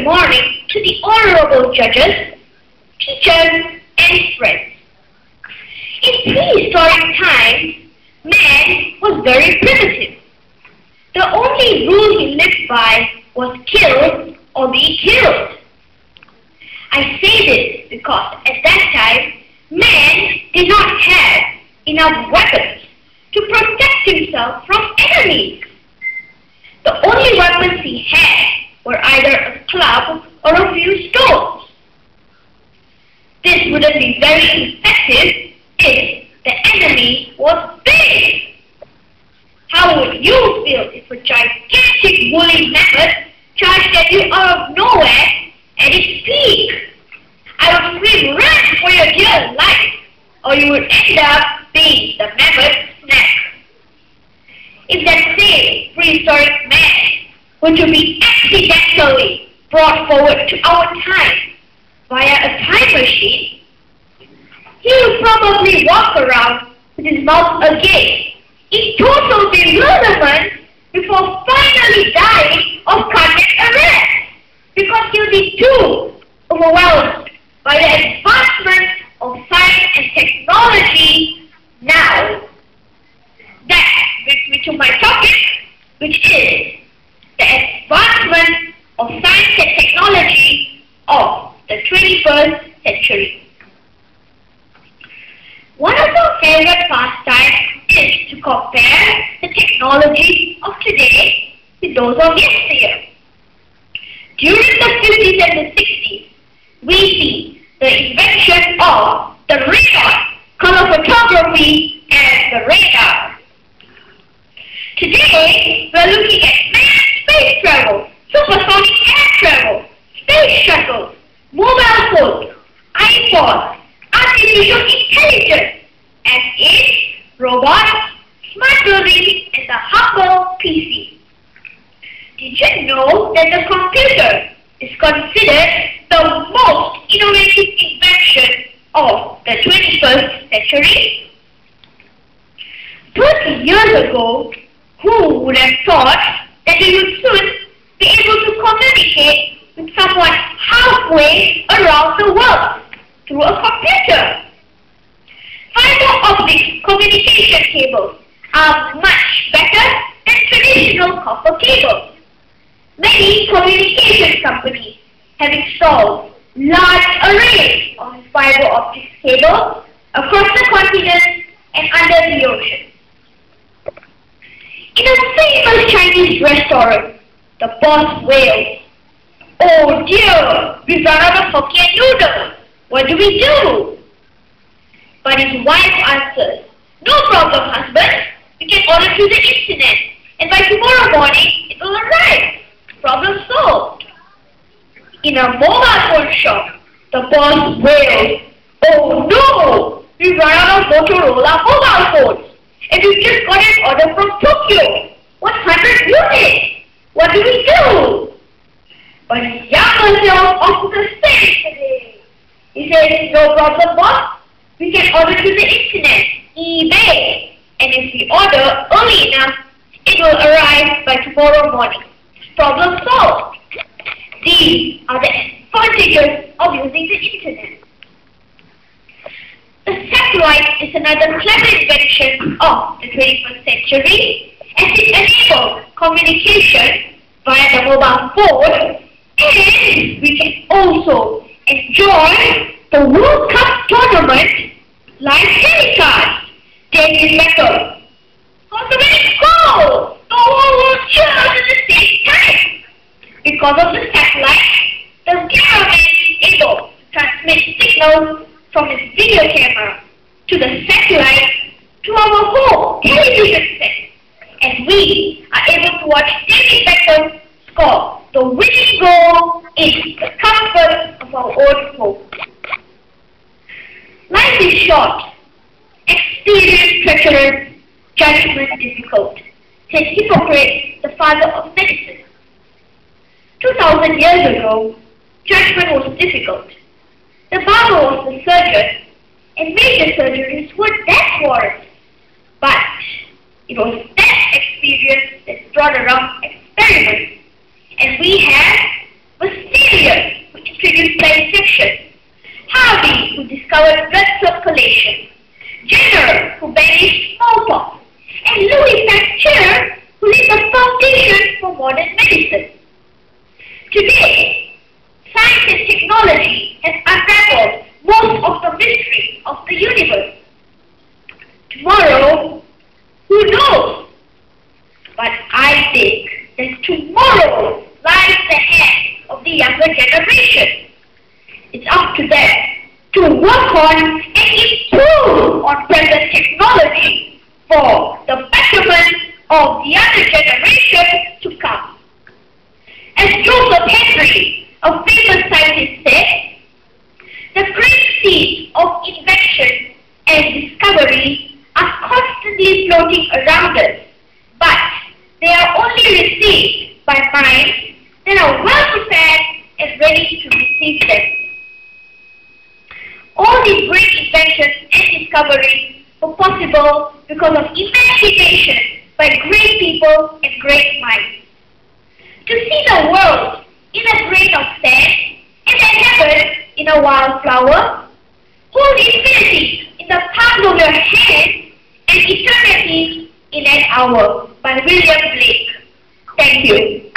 morning to the honorable judges, teachers, and friends. In prehistoric times, man was very primitive. The only rule he lived by was kill or be killed. I say this because at that time, man did not have enough weapons to protect himself from enemies. The only weapons he had were either a club or a few stones. This wouldn't be very effective if the enemy was big. How would you feel if a gigantic woolly mammoth charged at you out of nowhere at its peak? I would scream, "Run for your dear life!" or you would end up being the mammoth's snack. If that same prehistoric man were to be accidentally brought forward to our time via a time machine, he would probably walk around with his mouth agape in total bewilderment before finally dying of cardiac arrest because he'll be too overwhelmed by the advancement of science and technology now. That brings me to my topic, which is the advancement of science and technology of the 21st century. One of our favorite pastimes is to compare the technology of today with those of yesteryear. During the 50s and the 60s, we see the invention of the radar, color photography, and the radar. Today, we are looking at manned space travel, supersonic air travel, space shuttles, mobile phones, iPods, artificial intelligence, as in robots, smart buildings, and the humble PC. Did you know that the computer is considered the most innovative invention of the 21st century? 30 years ago, who would have thought that we would soon be able to communicate with someone halfway around the world through a computer? Fiber optic communication cables are much better than traditional copper cables. Many communication companies have installed large arrays of fiber optic cables across the continent and under the ocean. In a famous Chinese restaurant, the boss wails, "Oh dear, we've run out of Hokkien noodles. What do we do?" But his wife answers, "No problem, husband. You can order through the internet, and by tomorrow morning it will arrive. Problem solved." In a mobile phone shop, the boss wails, "Oh no, we've run out of Motorola mobile phones, and we've just got an order from Tokyo. 100 units. What do we do?" But his younger self offers the same today. He says, "No problem, boss. We can order through the internet, eBay, and if we order early enough, it will arrive by tomorrow morning. Problem solved." These are the advantages of using the internet. The satellite is another clever invention of the 21st century, as it enables communication via the mobile phone, and we can also enjoy the World Cup tournament live telecast. David Beckham. "What's the winning goal? The whole world cheers at the same time." Because of the satellite, the cameraman is able to transmit signals from his video camera to the satellite to our home television set, and we are able to watch David Beckham score the winning goal in the comfort of our own home. Life is short, experience treacherous, judgment difficult, said Hippocrates, the father of medicine. 2,000 years ago, judgment was difficult. The barber was the surgeon, and major surgeries were death warrants. But it was that experience that brought around experiments, and we have mysterious introduced dissection, Harvey, who discovered blood circulation, Jenner, who banished smallpox, and Louis Pasteur, who laid the foundation for modern medicine. Today, science and technology has unraveled most of the mystery of the universe. Tomorrow, who knows? But I think that tomorrow lies in the hands of the younger generation. It's up to them to work on and improve on present technology for the betterment of the other generation to come. As Joseph Henry, a famous scientist, said, the great seeds of invention and discovery are constantly floating around us, but they are only received by minds that are well prepared and ready to receive them. All these great inventions and discoveries were possible because of imagination by great people and great minds. To see the world in a grain of sand and the heaven in a wildflower, hold infinity in the palm of your hand and eternity in an hour, by William Blake. Thank you.